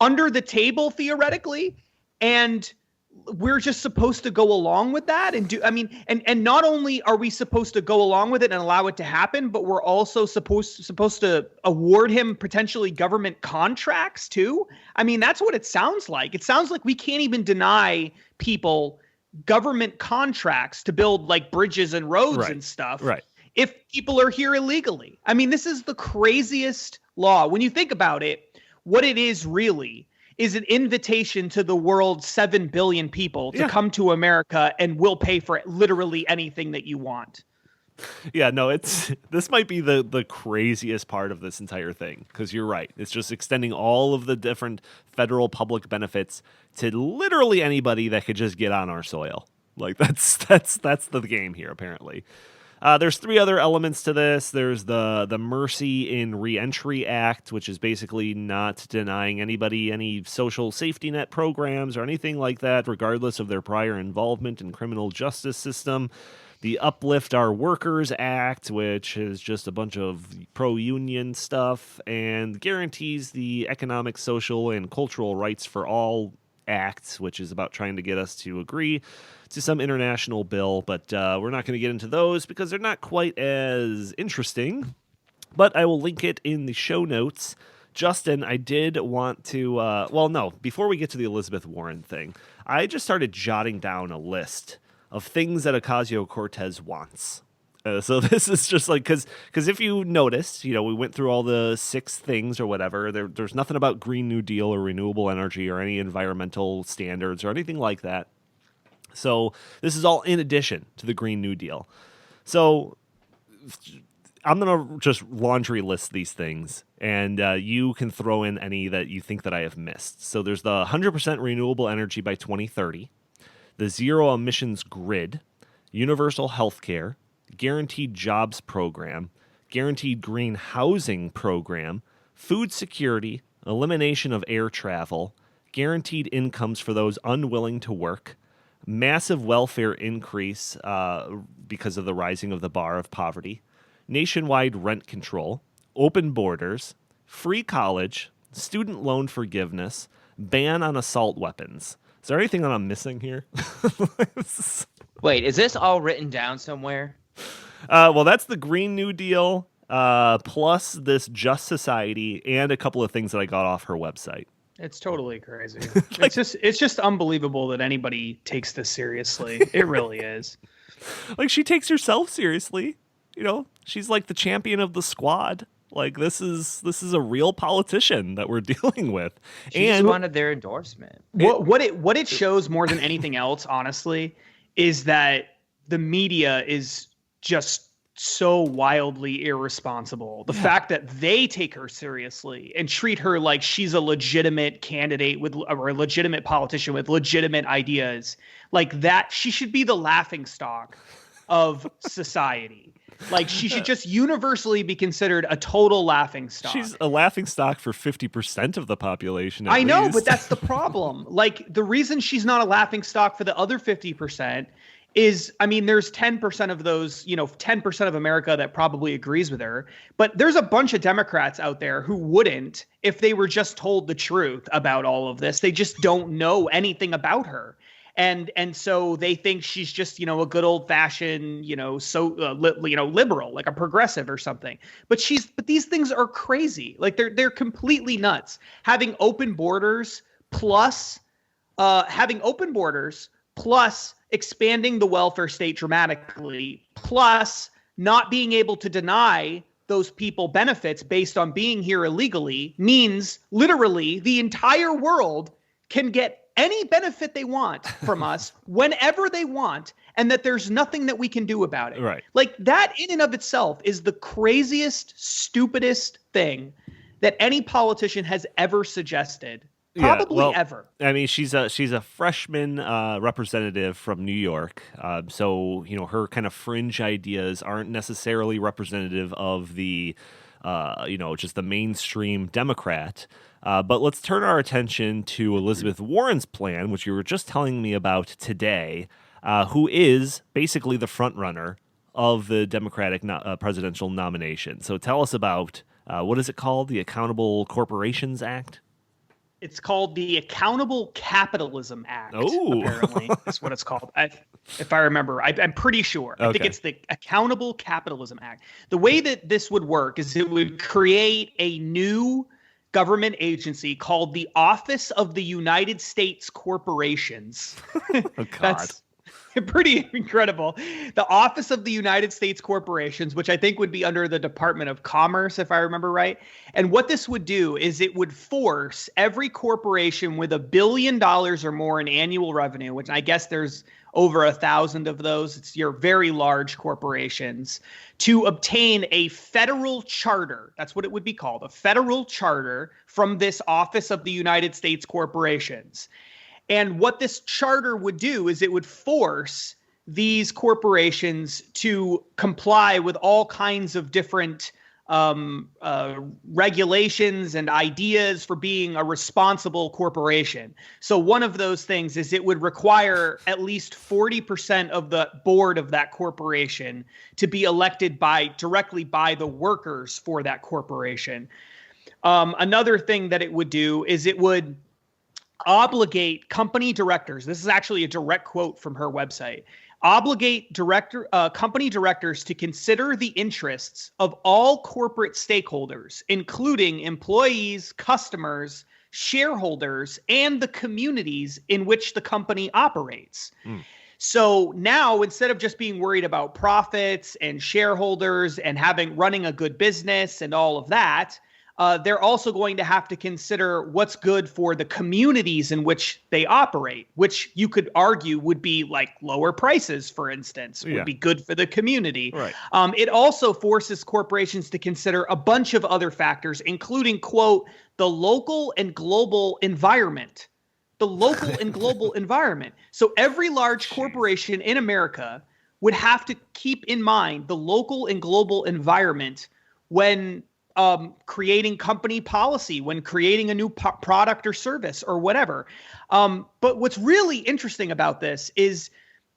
under the table, theoretically. And we're just supposed to go along with that and not only are we supposed to go along with it and allow it to happen, but we're also supposed to award him potentially government contracts too. I mean, that's what it sounds like. It sounds like we can't even deny people government contracts to build like bridges and roads and stuff. Right. If people are here illegally. I mean, this is the craziest law. When you think about it, what it is really is an invitation to the world's 7 billion people to come to America, and we'll pay for literally anything that you want. Yeah, no, this might be the craziest part of this entire thing, because you're right. It's just extending all of the different federal public benefits to literally anybody that could just get on our soil. Like that's the game here, apparently. There's 3 other elements to this. There's the Mercy in Reentry Act, which is basically not denying anybody any social safety net programs or anything like that, regardless of their prior involvement in criminal justice system. The Uplift Our Workers Act, which is just a bunch of pro-union stuff and guarantees the economic, social, and cultural rights for all acts, which is about trying to get us to agree to some international bill, but we're not going to get into those because they're not quite as interesting, but I will link it in the show notes. Justin, I did want to, before we get to the Elizabeth Warren thing, I just started jotting down a list of things that Ocasio-Cortez wants. So this is just like, because if you noticed, we went through all the 6 things or whatever. There's nothing about Green New Deal or renewable energy or any environmental standards or anything like that. So this is all in addition to the Green New Deal. So I'm going to just laundry list these things, and you can throw in any that you think that I have missed. So there's the 100% renewable energy by 2030, the zero emissions grid, universal health care, guaranteed jobs program, guaranteed green housing program, food security, elimination of air travel, guaranteed incomes for those unwilling to work, massive welfare increase because of the rising of the bar of poverty, nationwide rent control, open borders, free college, student loan forgiveness, ban on assault weapons. Is there anything that I'm missing here? Wait, is this all written down somewhere? Well, that's the Green New Deal, plus this Just Society, and a couple of things that I got off her website. It's totally crazy. It's just unbelievable that anybody takes this seriously. It really is. Like, she takes herself seriously. She's like the champion of the squad. Like, this is a real politician that we're dealing with. She just wanted their endorsement. What it shows more than anything else, honestly, is that the media is just so wildly irresponsible. The fact that they take her seriously and treat her like she's a legitimate candidate or a legitimate politician with legitimate ideas, like that, she should be the laughingstock of society. Like, she should just universally be considered a total laughingstock. She's a laughingstock for 50% of the population. I know, but that's the problem. Like, the reason she's not a laughingstock for the other 50% is, I mean, there's 10% of those, 10% of America that probably agrees with her. But there's a bunch of Democrats out there who wouldn't if they were just told the truth about all of this. They just don't know anything about her. And so they think she's just, a good old fashioned, liberal, like a progressive or something. But these things are crazy. Like, they're completely nuts. Having open borders plus expanding the welfare state dramatically, plus not being able to deny those people benefits based on being here illegally, means literally the entire world can get any benefit they want from us whenever they want, and that there's nothing that we can do about it. Right. Like, that in and of itself is the craziest, stupidest thing that any politician has ever suggested. Probably ever. I mean, she's a freshman representative from New York, so her kind of fringe ideas aren't necessarily representative of the, just the mainstream Democrat. But let's turn our attention to Elizabeth Warren's plan, which you were just telling me about today, who is basically the front runner of the Democratic presidential nomination. So tell us about what is it called? The Accountable Corporations Act. It's called the Accountable Capitalism Act, apparently. That's what it's called. If I remember, I'm pretty sure. I think it's the Accountable Capitalism Act. The way that this would work is it would create a new government agency called the Office of the United States Corporations. That's pretty incredible. The Office of the United States Corporations, which I think would be under the Department of Commerce, if I remember right. And what this would do is it would force every corporation with $1 billion or more in annual revenue, which I guess there's over 1,000 of those, it's your very large corporations, to obtain a federal charter. That's what it would be called, a federal charter from this Office of the United States Corporations. And what this charter would do is it would force these corporations to comply with all kinds of different regulations and ideas for being a responsible corporation. So one of those things is it would require at least 40% of the board of that corporation to be elected directly by the workers for that corporation. Another thing that it would do is it would obligate company directors. This is actually a direct quote from her website. Obligate company directors to consider the interests of all corporate stakeholders, including employees, customers, shareholders, and the communities in which the company operates. So now, instead of just being worried about profits and shareholders and running a good business and all of that, they're also going to have to consider what's good for the communities in which they operate, which you could argue would be like lower prices, for instance, would be good for the community. Right. It also forces corporations to consider a bunch of other factors, including, quote, the local and global environment. The local and global environment. So every large corporation in America would have to keep in mind the local and global environment when creating company policy, when creating a new product or service or whatever. But what's really interesting about this is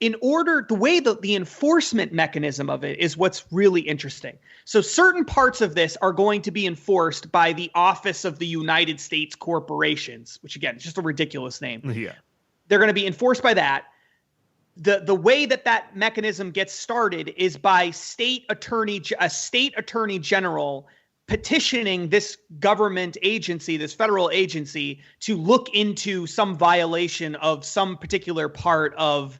the way that the enforcement mechanism of it is what's really interesting. So certain parts of this are going to be enforced by the Office of the United States Corporations, which again is just a ridiculous name. Yeah. They're going to be enforced by that. The way that mechanism gets started is by a state attorney general petitioning this government agency, this federal agency, to look into some violation of some particular part of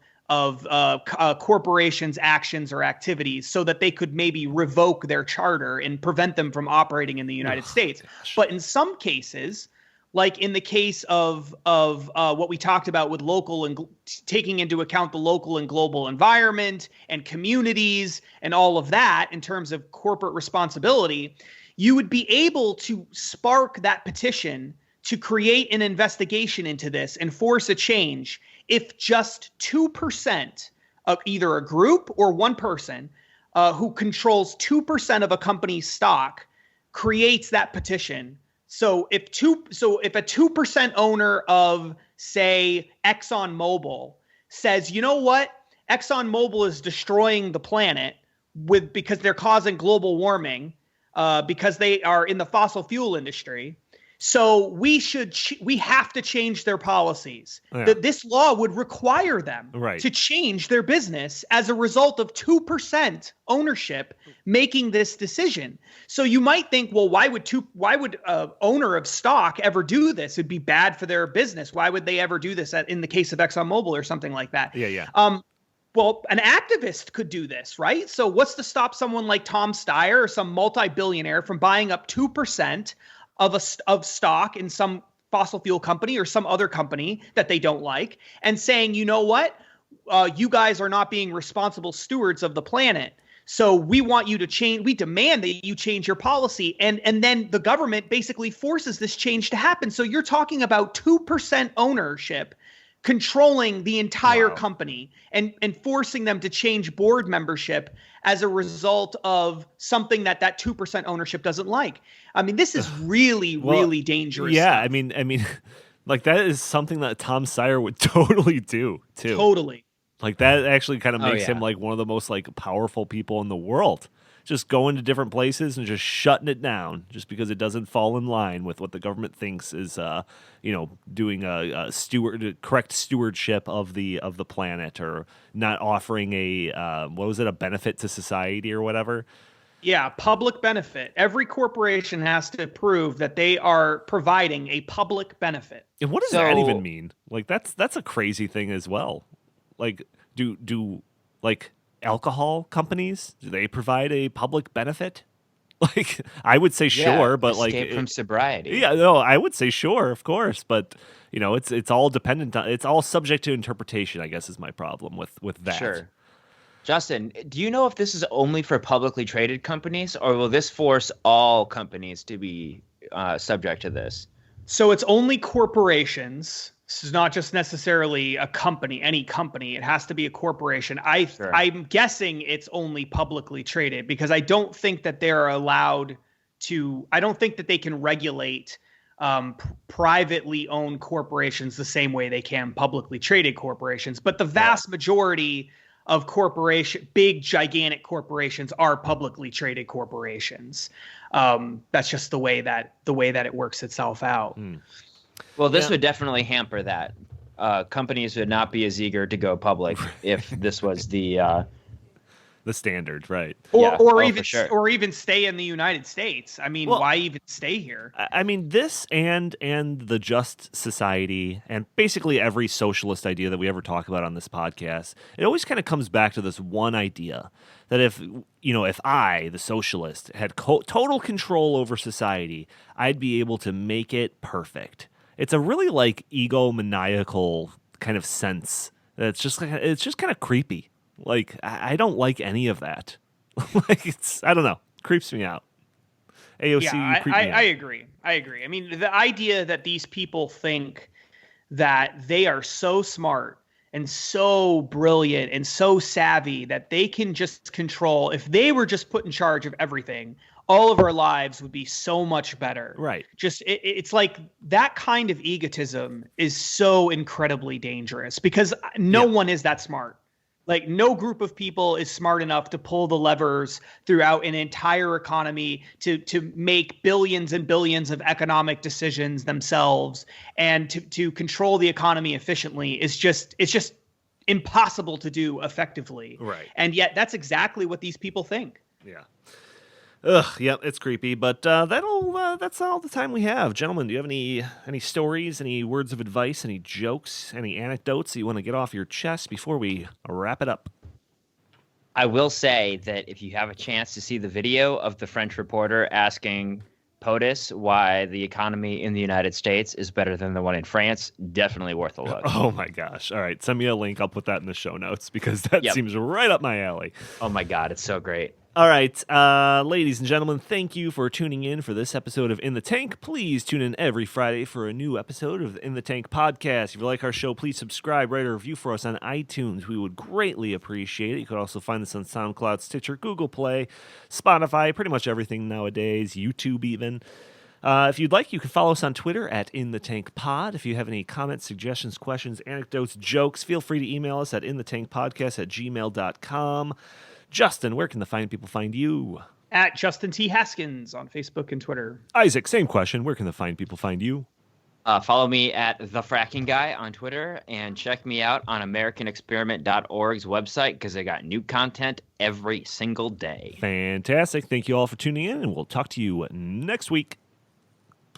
corporations' actions or activities, so that they could maybe revoke their charter and prevent them from operating in the United States. Gosh. But in some cases, like in the case of what we talked about with local and taking into account the local and global environment and communities and all of that in terms of corporate responsibility, you would be able to spark that petition to create an investigation into this and force a change if just 2% of either a group or one person who controls 2% of a company's stock creates that petition. So if a 2% owner of, say, ExxonMobil says, you know what, ExxonMobil is destroying the planet because they're causing global warming, because they are in the fossil fuel industry, so we have to change their policies. Yeah. This law would require them to change their business as a result of 2% ownership making this decision. So you might think, well, why would owner of stock ever do this? It'd be bad for their business. Why would they ever do this in the case of ExxonMobil or something like that? Yeah. Well, an activist could do this, right? So what's to stop someone like Tom Steyer or some multi-billionaire from buying up 2% of stock in some fossil fuel company or some other company that they don't like and saying, you know what, you guys are not being responsible stewards of the planet. So we want you to change. We demand that you change your policy. And then the government basically forces this change to happen. So you're talking about 2% ownership controlling the entire company and forcing them to change board membership as a result of something that 2% ownership doesn't like. I mean, this is really, really dangerous. Yeah, stuff. I mean, like that is something that Tom Steyer would totally do too. Totally. Like that actually kind of makes him like one of the most like powerful people in the world. Just going to different places and just shutting it down just because it doesn't fall in line with what the government thinks is, doing a correct stewardship of the planet, or not offering a benefit to society or whatever. Yeah, public benefit. Every corporation has to prove that they are providing a public benefit. And what does that even mean? Like that's a crazy thing as well. Like do like alcohol companies, do they provide a public benefit? Like I would say sure, but escape from sobriety. Yeah, no, I would say sure, of course, but it's all dependent on, it's all subject to interpretation, I guess is my problem with that. Sure. Justin, do you know if this is only for publicly traded companies, or will this force all companies to be subject to this? So it's only corporations. This is not just necessarily a company, any company. It has to be a corporation. I'm guessing it's only publicly traded, because I don't think that they're allowed to. I don't think that they can regulate privately owned corporations the same way they can publicly traded corporations. But the vast majority of big, gigantic corporations are publicly traded corporations. That's just the way that it works itself out. Well, this would definitely hamper that. Companies would not be as eager to go public if this was the the standard, right? Or even stay in the United States. I mean, why even stay here? I mean, this and the just society and basically every socialist idea that we ever talk about on this podcast, it always kind of comes back to this one idea that if I, the socialist, had total control over society, I'd be able to make it perfect. It's a really like egomaniacal kind of sense. It's just kind of creepy. Like, I don't like any of that. Like, I don't know, creeps me out. AOC, yeah, I agree. I mean, the idea that these people think that they are so smart and so brilliant and so savvy that they can just control, if they were just put in charge of everything, all of our lives would be so much better. Right. Just it's like that kind of egotism is so incredibly dangerous because no one is that smart. Like, no group of people is smart enough to pull the levers throughout an entire economy to make billions and billions of economic decisions themselves and to control the economy efficiently. It's just impossible to do effectively. Right. And yet that's exactly what these people think. Yeah. Ugh, yeah, it's creepy, but that's all the time we have. Gentlemen, do you have any stories, any words of advice, any jokes, any anecdotes that you want to get off your chest before we wrap it up? I will say that if you have a chance to see the video of the French reporter asking POTUS why the economy in the United States is better than the one in France, definitely worth a look. Oh my gosh. All right, send me a link. I'll put that in the show notes because that seems right up my alley. Oh my God, it's so great. All right, ladies and gentlemen, thank you for tuning in for this episode of In the Tank. Please tune in every Friday for a new episode of the In the Tank podcast. If you like our show, please subscribe, write a review for us on iTunes. We would greatly appreciate it. You could also find us on SoundCloud, Stitcher, Google Play, Spotify, pretty much everything nowadays, YouTube even. If you'd like, you can follow us on Twitter at InTheTankPod. If you have any comments, suggestions, questions, anecdotes, jokes, feel free to email us at inthetankpodcast@gmail.com. Justin, where can the fine people find you? At Justin T. Haskins on Facebook and Twitter. Isaac, same question. Where can the fine people find you? Follow me at The Fracking Guy on Twitter and check me out on AmericanExperiment.org's website because they got new content every single day. Fantastic. Thank you all for tuning in, and we'll talk to you next week.